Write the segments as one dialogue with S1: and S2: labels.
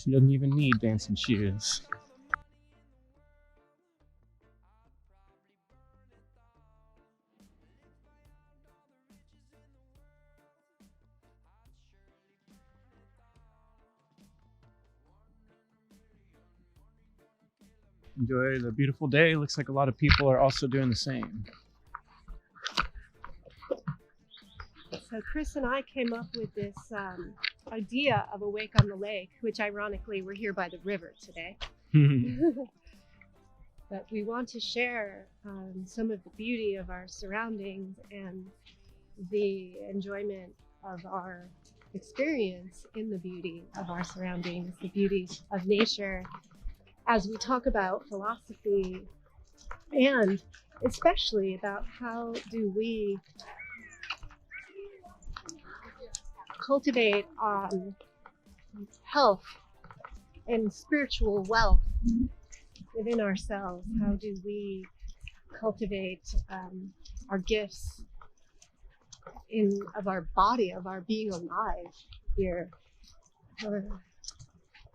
S1: She doesn't even need dancing shoes. Enjoy the beautiful day. Looks like a lot of people are also doing the same.
S2: So Chris and I came up with this idea of a wake on the lake, which ironically we're here by the river today. But we want to share some of the beauty of our surroundings and the enjoyment of our experience in the beauty of our surroundings, the beauty of nature, as we talk about philosophy and especially about how do we cultivate health and spiritual wealth within ourselves. How do we cultivate our gifts of our body, of our being alive here?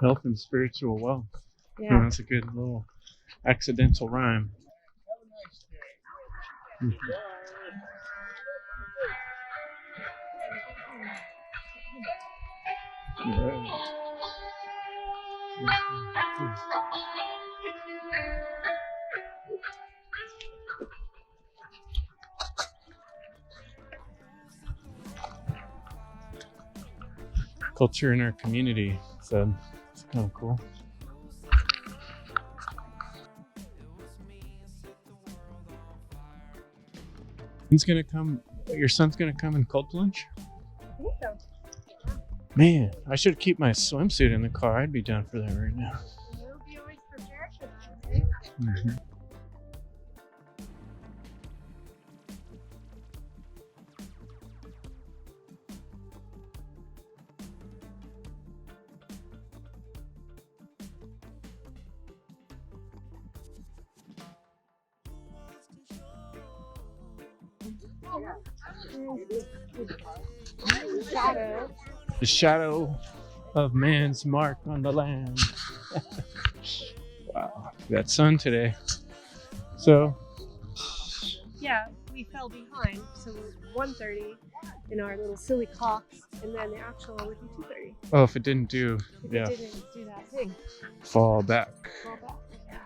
S1: Health and spiritual wealth.
S2: Yeah.
S1: Oh, that's a good little accidental rhyme. Culture in our community, so it's kind of cool. He's gonna come. Your son's gonna come and cold plunge.
S2: I think so.
S1: Man, I should keep my swimsuit in the car. I'd be down for that right now.
S2: You'll be always prepared for that, right?
S1: Mm-hmm.
S2: Shadow.
S1: The shadow of man's mark on the land. Wow, we got sun today. So
S2: Yeah, we fell behind, so we're 1:30 in our little silly clocks, and then the actual would be 2:30.
S1: oh, if it didn't do,
S2: If
S1: yeah,
S2: it didn't do that thing.
S1: fall back.
S2: Fall back. Yeah.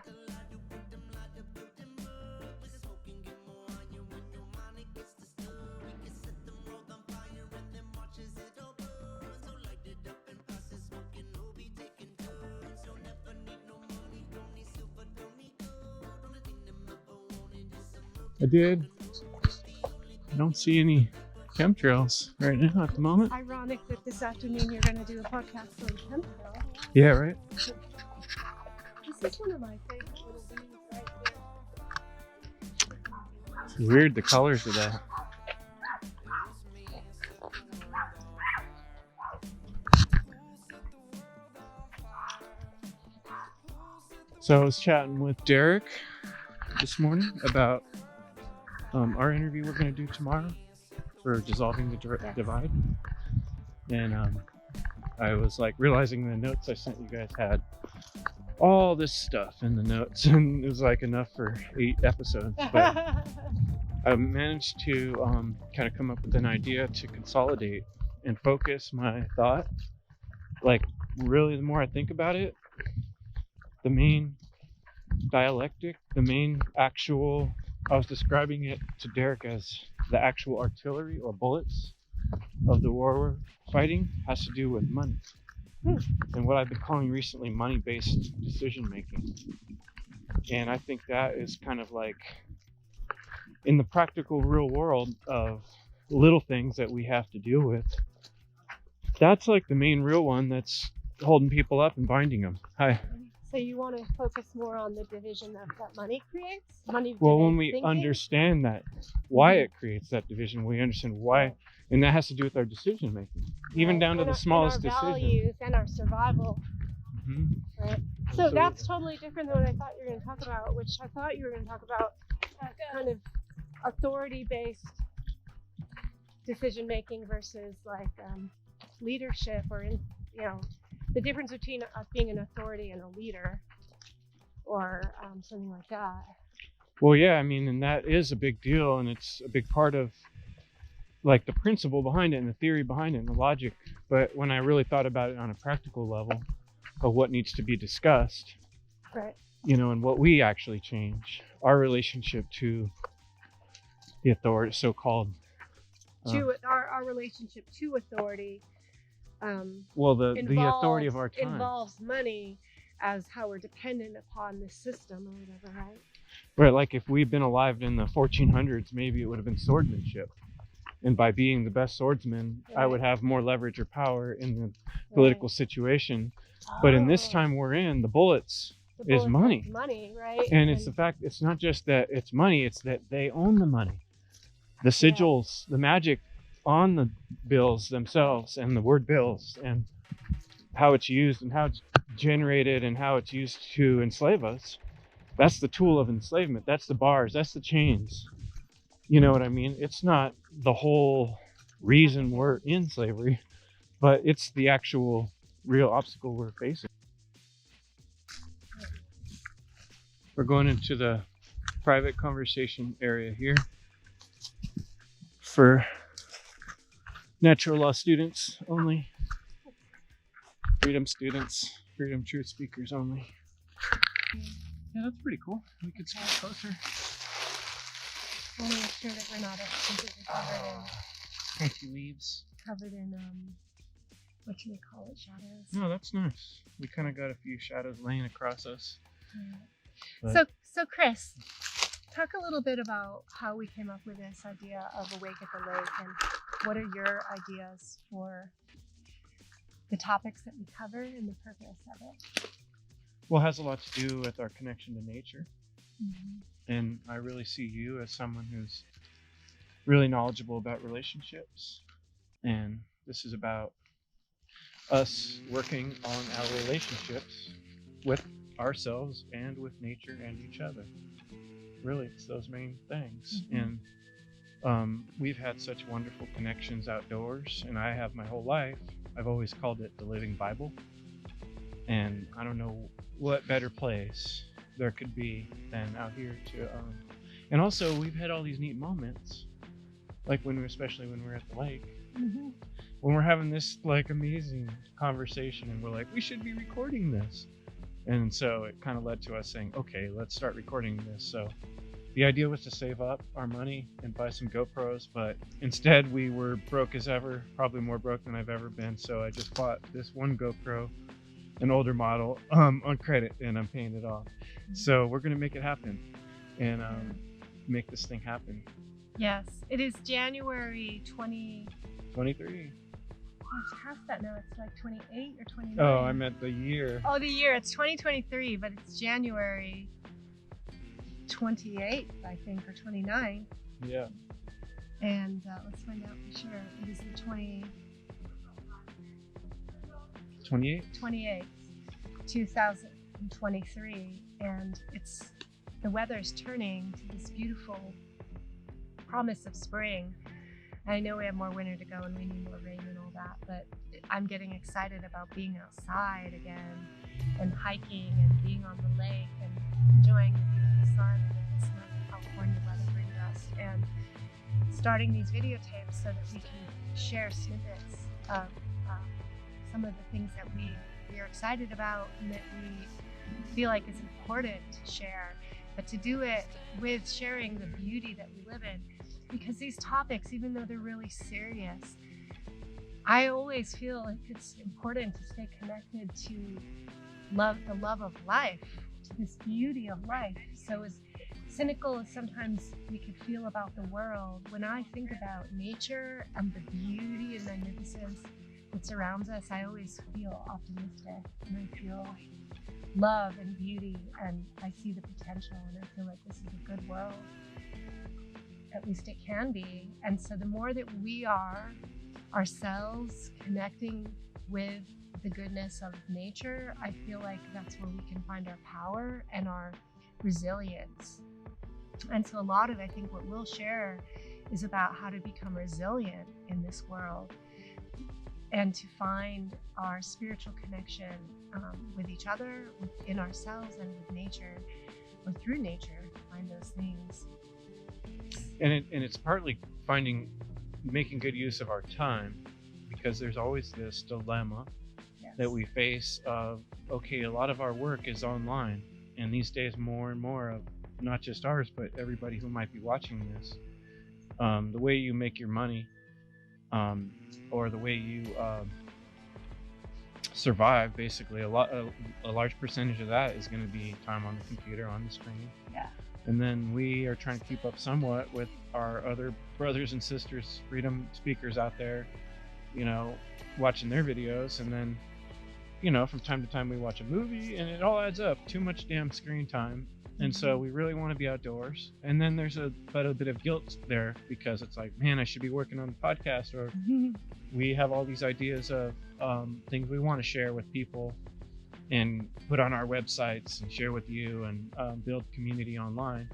S1: I did. I don't see any chemtrails right now at the moment.
S2: Ironic that this afternoon you're going to do a podcast on chemtrail.
S1: Yeah, right.
S2: This is one of my favorite little beans right here.
S1: It's weird the colors of that. So I was chatting with Derek this morning about our interview we're going to do tomorrow for Dissolving the Divide. And I was like realizing the notes I sent you guys had all this stuff in the notes, and it was like enough for 8 episodes. But I managed to kind of come up with an idea to consolidate and focus my thought. Like, really, the more I think about it, the main dialectic, the main actual, I was describing it to Derek as the actual artillery or bullets of the war we're fighting has to do with money. And what I've been calling recently money-based decision making. And I think that is kind of like in the practical real world of little things that we have to deal with. That's like the main real one that's holding people up and binding them. Hi.
S2: So you want to focus more on the division that money creates?
S1: Well, when we
S2: thinking?
S1: understand that, why it creates that division, we understand why, and that has to do with our decision making, even down to
S2: and
S1: the smallest
S2: and our
S1: decision.
S2: values and our survival.
S1: Mm-hmm.
S2: Right. So that's totally different than what I thought you were going to talk about, which I thought you were going to talk about kind of authority-based decision making versus like leadership or the difference between us being an authority and a leader, or something like that.
S1: Well, yeah, I mean, and that is a big deal, and it's a big part of like the principle behind it and the theory behind it and the logic. But when I really thought about it on a practical level of what needs to be discussed,
S2: Right.
S1: you know, and what we actually change, our relationship to the authority, so-called.
S2: To our relationship to authority.
S1: Well, the authority of our time
S2: involves money as how we're dependent upon the system or whatever, right?
S1: Right, like if we'd been alive in the 1400s, maybe it would have been swordsmanship. And by being the best swordsman,
S2: Right.
S1: I would have more leverage or power in the political situation. But in this time we're in, the bullets is money.
S2: Money, right?
S1: And it's the fact, it's not just that it's money, it's that they own the money. The sigils, the magic on the bills themselves and the word bills and how it's used and how it's generated and how it's used to enslave us. That's the tool of enslavement. That's the bars, that's the chains. You know what I mean? It's not the whole reason we're in slavery, but it's the actual real obstacle we're facing. We're going into the private conversation area here for natural law students only, freedom students, freedom truth speakers only. Yeah, that's pretty cool. We could see it closer.
S2: We'll make sure that we're not completely
S1: Funky leaves.
S2: covered in what do we call it, shadows.
S1: No, that's nice. We kind of got a few shadows laying across us.
S2: So Chris, talk a little bit about how we came up with this idea of Awake at the Lake, and what are your ideas for the topics that we cover and the purpose of it?
S1: Well, it has a lot to do with our connection to nature.
S2: Mm-hmm.
S1: And I really see you as someone who's really knowledgeable about relationships. And this is about us working on our relationships with ourselves and with nature and each other. Really, it's those main things.
S2: Mm-hmm.
S1: And we've had such wonderful connections outdoors, and I have my whole life. I've always called it the Living Bible. And I don't know what better place there could be than out here to and also we've had all these neat moments, like especially when we're at the lake,
S2: Mm-hmm.
S1: when we're having this like amazing conversation and we're like, we should be recording this. And so it kind of led to us saying, okay, let's start recording this. So the idea was to save up our money and buy some GoPros, but instead we were broke as ever, probably more broke than I've ever been. So I just bought this one GoPro, an older model, on credit, and I'm paying it off. So we're gonna make it happen and make this thing happen.
S2: Yes, it is January 23.
S1: 23.
S2: Oh, it's past that now. It's like 28 or 29.
S1: Oh, I meant the year.
S2: Oh, the year. It's 2023, but it's January 28th, I think, or 29th.
S1: Yeah.
S2: And let's find out for sure. It is the 28th, 2023, and the weather's turning to this beautiful promise of spring. I know we have more winter to go and we need more rain and all that, but I'm getting excited about being outside again and hiking and being on the lake and enjoying the beautiful sun that this Northern California weather brings us, and starting these videotapes so that we can share snippets of some of the things that we are excited about and that we feel like is important to share, but to do it with sharing the beauty that we live in. Because these topics, even though they're really serious, I always feel like it's important to stay connected to the love of life, to this beauty of life. So as cynical as sometimes we could feel about the world, when I think about nature and the beauty and magnificence that surrounds us, I always feel optimistic and I feel love and beauty, and I see the potential, and I feel like this is a good world. At least it can be. And so the more that we are ourselves connecting with the goodness of nature, I feel like that's where we can find our power and our resilience. And so a lot of, I think, what we'll share is about how to become resilient in this world. and to find our spiritual connection with each other, within ourselves, and with nature, or through nature, find those things.
S1: And it's partly making good use of our time, because there's always this dilemma that we face of, okay, a lot of our work is online, and these days more and more of not just ours, but everybody who might be watching this, the way you make your money, or the way you survive, basically a large percentage of that is going to be time on the computer, on the screen.
S2: Yeah.
S1: And then we are trying to keep up somewhat with our other brothers and sisters, freedom speakers out there, watching their videos. And then, from time to time we watch a movie, and it all adds up. Too much damn screen time. And so we really want to be outdoors. And then there's a bit of guilt there, because it's like, man, I should be working on the podcast, or we have all these ideas of things we want to share with people and put on our websites and share with you, and build community online.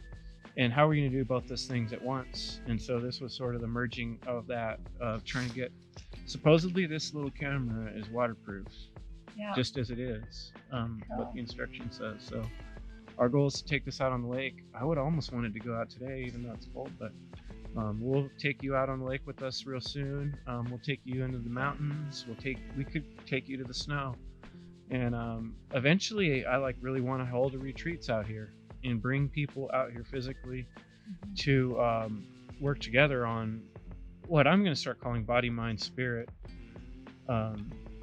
S1: And how are we going to do both those things at once? And so this was sort of the merging of that, of trying to get, supposedly this little camera is waterproof, just as it is, what the instruction says. So our goal is to take this out on the lake. I would almost want it to go out today, even though it's cold, but we'll take you out on the lake with us real soon. We'll take you into the mountains. We could take you to the snow. And eventually I really want to hold retreats out here and bring people out here physically to work together on what I'm going to start calling body, mind, spirit,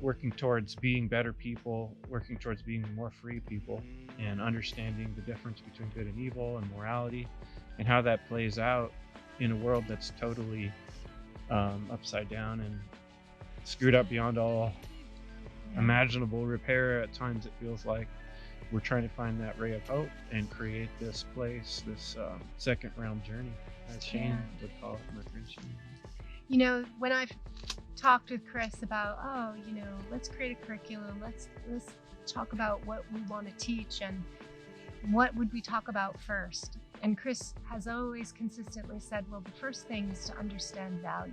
S1: working towards being better people, working towards being more free people, and understanding the difference between good and evil and morality, and how that plays out in a world that's totally upside down and screwed up beyond all imaginable repair. At times it feels like we're trying to find that ray of hope and create this place, this second realm journey, as Shane would call it, my friend Shane.
S2: When I've talked with Chris about, let's create a curriculum, let's talk about what we want to teach and what would we talk about first. And Chris has always consistently said, well, the first thing is to understand value.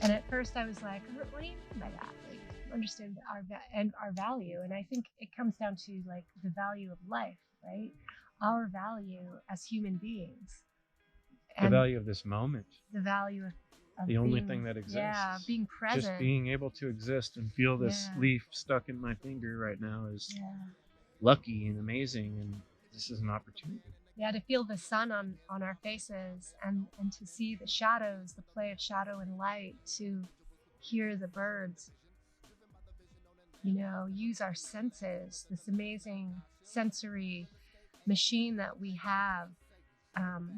S2: And at first I was like, what do you mean by that? Like, understand our value. And I think it comes down to like the value of life, right? Our value as human beings.
S1: And the value of this moment.
S2: The value of
S1: the only thing that exists.
S2: Yeah, being present.
S1: Just being able to exist and feel this leaf stuck in my finger right now is lucky and amazing, and this is an opportunity.
S2: Yeah, to feel the sun on our faces, and to see the shadows, the play of shadow and light, to hear the birds, use our senses, this amazing sensory machine that we have.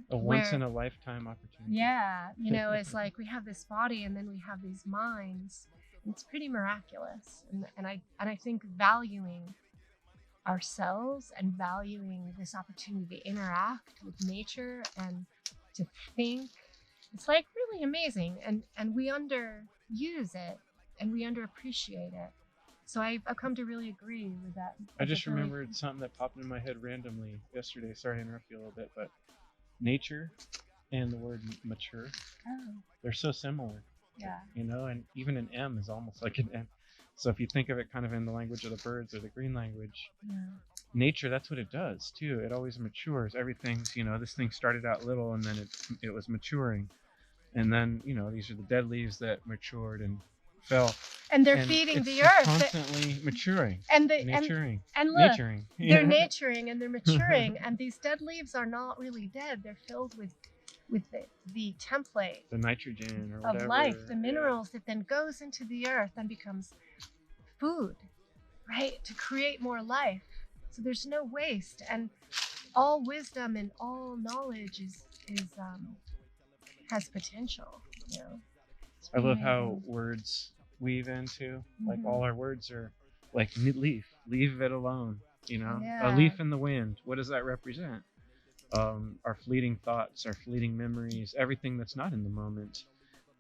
S1: A once in a lifetime opportunity.
S2: Yeah, it's like we have this body and then we have these minds. It's pretty miraculous. And I think valuing ourselves and valuing this opportunity to interact with nature and to think, it's like really amazing. And we underuse it and we underappreciate it. So I've come to really agree with that.
S1: I just remembered something that popped in my head randomly yesterday. Sorry to interrupt you a little bit, but nature and the word mature, they're so similar.
S2: Yeah.
S1: And even an M is almost like an M. So if you think of it kind of in the language of the birds or the green language, nature, that's what it does too. It always matures. Everything's, this thing started out little and then it was maturing. And then, these are the dead leaves that matured and fell.
S2: And they're feeding the earth.
S1: Constantly maturing.
S2: And look, they're naturing and they're maturing. And these dead leaves are not really dead. They're filled with the template,
S1: the nitrogen or whatever,
S2: of life, the minerals that then goes into the earth and becomes food, right? To create more life. So there's no waste, and all wisdom and all knowledge has potential.
S1: I love how words weave into, like all our words are like leave it alone. A leaf in the wind. What does that represent? Our fleeting thoughts, our fleeting memories, everything that's not in the moment.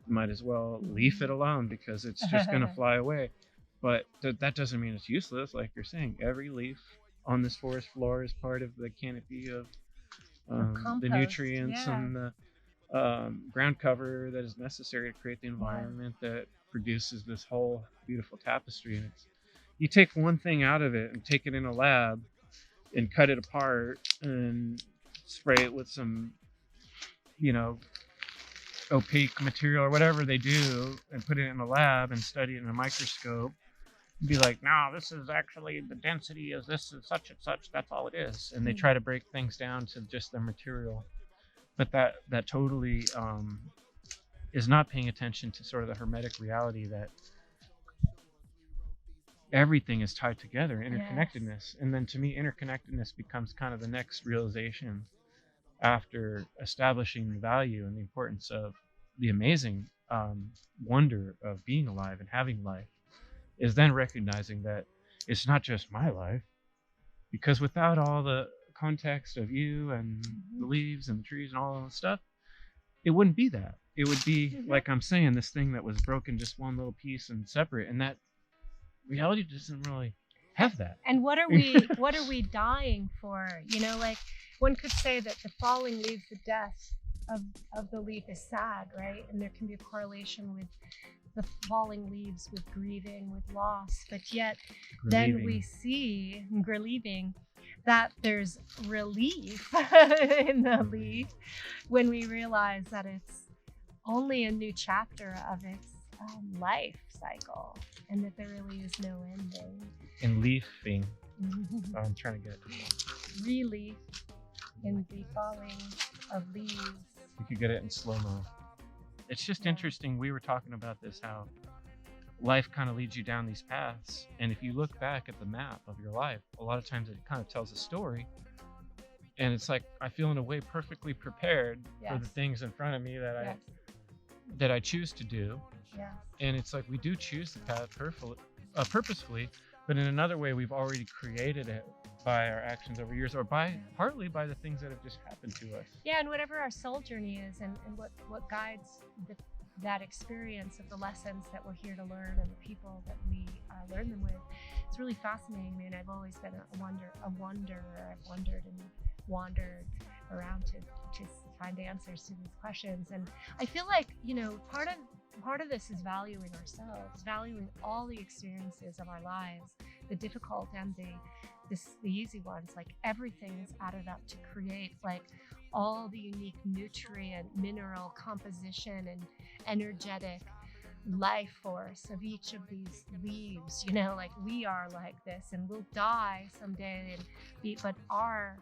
S1: Might as well leave it alone, because it's just going to fly away. But that doesn't mean it's useless. Like you're saying, every leaf on this forest floor is part of the canopy of the nutrients and ground cover that is necessary to create the environment that produces this whole beautiful tapestry. And it's, you take one thing out of it and take it in a lab and cut it apart and spray it with some, you know, opaque material or whatever they do, and put it in a lab and study it in a microscope, and be like, no, this is actually the density is this is such and such, that's all it is. And they try to break things down to just the material, but that totally is not paying attention to sort of the hermetic reality that everything is tied together, interconnectedness. And then to me, interconnectedness becomes kind of the next realization after establishing the value and the importance of the amazing wonder of being alive and having life, is then recognizing that it's not just my life, because without all the context of you and the leaves and the trees and all that stuff, it wouldn't be that. It would be like I'm saying, this thing that was broken, just one little piece and separate, and that reality doesn't really have that.
S2: And what are we dying for? You know, like one could say that the falling leaves, the death of the leaf is sad, right? And there can be a correlation with the falling leaves with grieving, with loss, but yet then we see grieving that there's relief in the leaf when we realize that it's only a new chapter of its life cycle, and that there really is no ending.
S1: In leafing, I'm trying to get
S2: relief in the falling of leaves.
S1: You could get it in slow-mo. It's just interesting. We were talking about this, how life kind of leads you down these paths, and if you look back at the map of your life, a lot of times it kind of tells a story, and it's like I feel in a way perfectly prepared for the things in front of me that I choose to do. And it's like we do choose the path purposefully, but in another way we've already created it by our actions over years, or partly by the things that have just happened to us.
S2: Yeah, and whatever our soul journey is, and what guides that experience of the lessons that we're here to learn and the people that we learn them with, it's really fascinating. I mean, I've always been a wanderer. I've wondered and wandered around to find answers to these questions, and I feel like, you know, part of this is valuing ourselves, valuing all the experiences of our lives, the difficult and the easy ones. Like everything's added up to create like all the unique nutrient, mineral composition and energetic life force of each of these leaves. You know, like we are like this, and we'll die someday, but our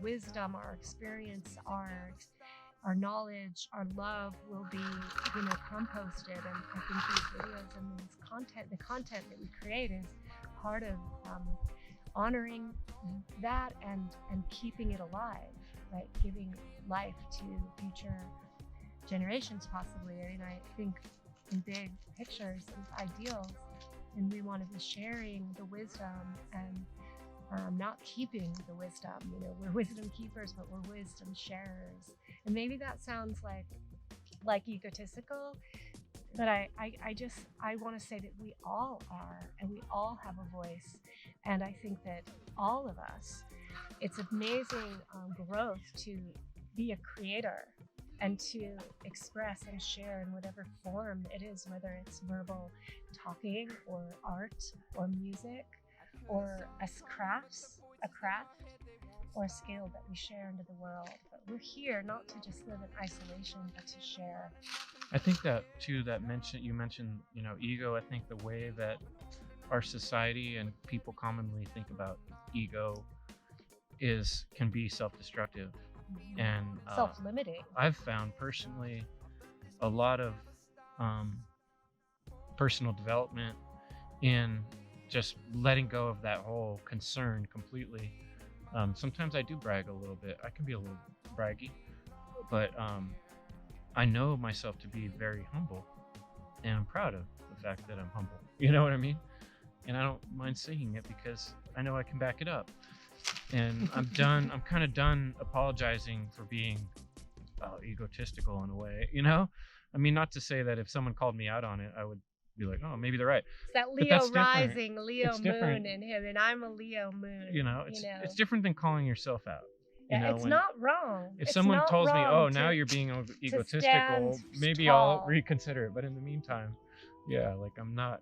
S2: wisdom, our experience, our knowledge, our love will be, you know, composted. And I think these videos and the content that we create is part of honoring that and keeping it alive, right? Giving life to future generations, possibly. I mean, I think in big pictures and ideals, and we want to be sharing the wisdom and not keeping the wisdom. You know, we're wisdom keepers, but we're wisdom sharers. And maybe that sounds like egotistical, but I want to say that we all are, and we all have a voice. And I think that all of us, it's amazing growth to be a creator and to express and share in whatever form it is, whether it's verbal talking or art or music or a craft or a skill that we share into the world. But we're here not to just live in isolation, but to share.
S1: I think that too, you mentioned, you know, ego. I think the way that our society and people commonly think about ego can be self-destructive and
S2: self-limiting.
S1: I've found personally a lot of personal development in just letting go of that whole concern completely. Sometimes I do brag a little bit. I can be a little braggy, but I know myself to be very humble, and I'm proud of the fact that I'm humble. You know what I mean? And I don't mind saying it because I know I can back it up. And I'm kind of done apologizing for being egotistical in a way, you know? I mean, not to say that if someone called me out on it, I would be like, oh, maybe they're right.
S2: It's that Leo rising, Leo moon in him, and I'm a Leo moon.
S1: You know, it's different than calling yourself out.
S2: Yeah,
S1: know,
S2: it's not wrong.
S1: if
S2: It's
S1: someone
S2: not
S1: tells me,
S2: wrong
S1: oh,
S2: to-
S1: now you're being egotistical,
S2: stand
S1: maybe I'll
S2: tall.
S1: reconsider it. But in the meantime, yeah, like I'm not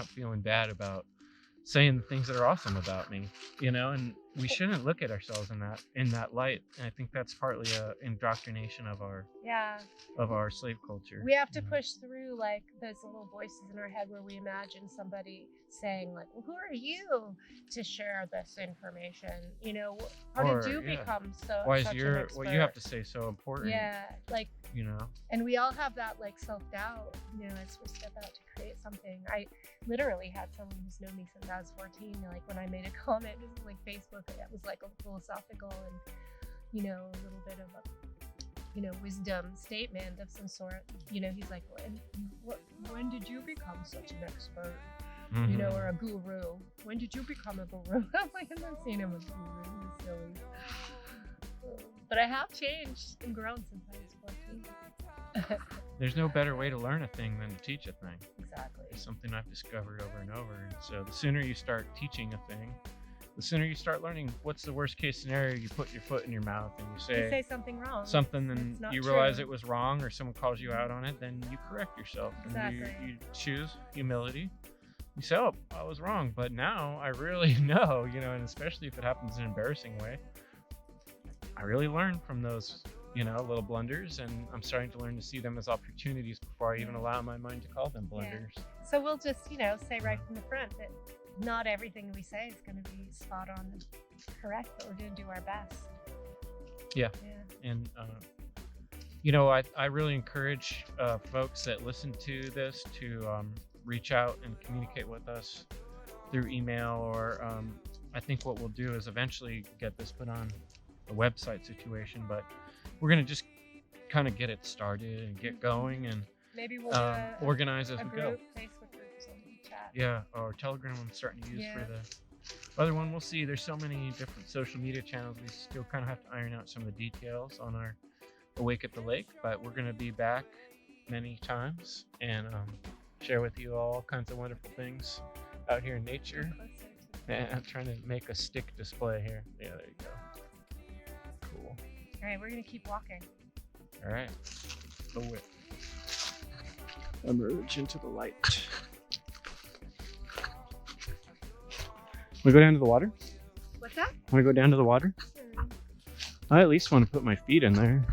S1: feeling bad about saying things that are awesome about me, you know, and we shouldn't look at ourselves in that light. And I think that's partly a indoctrination of our slave culture.
S2: We have to
S1: you know.
S2: push through like those little voices in our head where we imagine somebody saying like, well, who are you to share this information? You know, how
S1: Or,
S2: did you
S1: yeah.
S2: become so
S1: Why is
S2: such an
S1: what
S2: expert?
S1: you have to say so important?
S2: Yeah, like,
S1: You know.
S2: and we all have that like self-doubt, you know, as we step out to create something. I literally had someone who's known me since I was 14, like when I made a comment, this is like Facebook, it was like a philosophical and, you know, a little bit of a, you know, wisdom statement of some sort. You know, he's like, when did you become such an expert?
S1: Mm-hmm.
S2: You know, or a guru. When did you become a guru? I'm like, I'm not seeing him as a guru. He's silly. But I have changed and grown since I was 14.
S1: There's no better way to learn a thing than to teach a thing.
S2: Exactly.
S1: It's something I've discovered over and over. And so the sooner you start teaching a thing, the sooner you start learning. What's the worst case scenario? You put your foot in your mouth and you
S2: say something wrong.
S1: something,
S2: It's
S1: and
S2: not
S1: you
S2: true.
S1: realize it was wrong, or someone calls you out on it, then you correct yourself.
S2: Exactly.
S1: And you choose humility. You say, oh, I was wrong, but now I really know, you know, and especially if it happens in an embarrassing way, I really learn from those, you know, little blunders, and I'm starting to learn to see them as opportunities before I even allow my mind to call them blunders.
S2: So we'll just, you know, say right from the front that not everything we say is going to be spot on and correct, but we're going to do our best.
S1: Yeah. And, you know, I really encourage folks that listen to this to reach out and communicate with us through email, or I think what we'll do is eventually get this put on a website situation, but we're going to just kind of get it started and get going, and
S2: maybe we'll do
S1: organize as
S2: a
S1: we
S2: group,
S1: go.
S2: Facebook group or something, chat.
S1: Yeah, or Telegram I'm starting to use for the other one. We'll see. There's so many different social media channels. We still kind of have to iron out some of the details on our Awake at the Lake, but we're going to be back many times and share with you all kinds of wonderful things out here in nature. And I'm trying to make a stick display here. Yeah, there you go. Cool.
S2: All right, we're going to keep walking.
S1: All right. Away. Emerge into the light. Want to go down to the water?
S2: What's that?
S1: Want to go down to the water? I at least want to put my feet in there.